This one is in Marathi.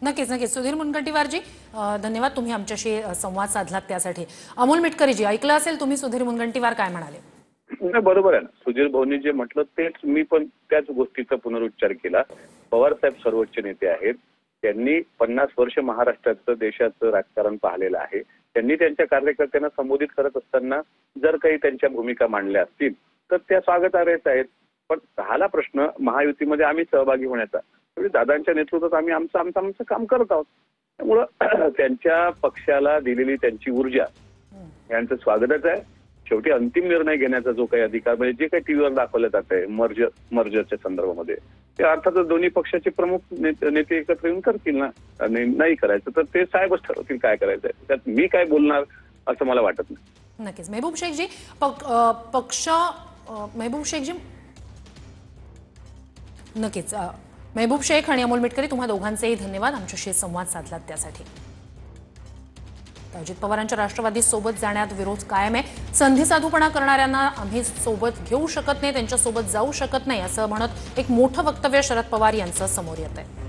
नक्कीच नक्कीच सुधीर मुनगंटीवारजी, धन्यवाद तुम्ही आमच्याशी संवाद साधलात त्यासाठी। अमोल मिटकरीजी, ऐकलं असेल तुम्ही सुधीर मुनगंटीवार काय म्हणाले? नाही, बरोबर आहे ना, सुधीर भाऊंनी जे म्हटलं तेच मी पण त्याच गोष्टीचा पुनरुच्चार केला। पवार साहेब सर्वोच्च नेते आहेत, त्यांनी 50 वर्ष महाराष्ट्राचं देशाचं राजकारण पाहिलेलं आहे। त्यांनी त्यांच्या कार्यकर्त्यांना संबोधित करत असताना जर काही त्यांच्या भूमिका मांडल्या असतील तर त्या स्वागतार्हच आहेत। पण राहिला प्रश्न महायुतीमध्ये आम्ही सहभागी होण्याचा, म्हणजे दादांच्या नेतृत्वात आम्ही आमचं काम करत आहोत। त्यामुळे त्यांच्या पक्षाला दिलेली त्यांची ऊर्जा यांचं स्वागतच आहे। शेवटी अंतिम निर्णय घेण्याचा जो काही अधिकार, म्हणजे जे काही टीव्हीवर दाखवलं जात आहे मर्जरच्या संदर्भामध्ये, ते अर्थातच दोन्ही पक्षाचे प्रमुख नेते एकत्र येऊन करतील ना। नाही करायचं तर ते साहेबच ठरवतील काय करायचं आहे, त्यात मी काय बोलणार असं मला वाटत नाही। नक्कीच महबूब शेखजी, महबूब शेखजी, नक्कीच महबूब शेख आणि अमोल मिटकरी, तुम्हा दोघांचेही धन्यवाद आमच्याशी संवाद साधलात त्यासाठी। अजित पवारांच्या राष्ट्रवादी सोबत जाण्यात विरोध कायम आहे। संधी साधूपणा करणाऱ्यांना आम्ही सोबत घेऊ शकत नाही, त्यांच्या सोबत जाऊ शकत नाही असं म्हणत एक मोठं वक्तव्य शरद पवार यांचं समोर येत आहे।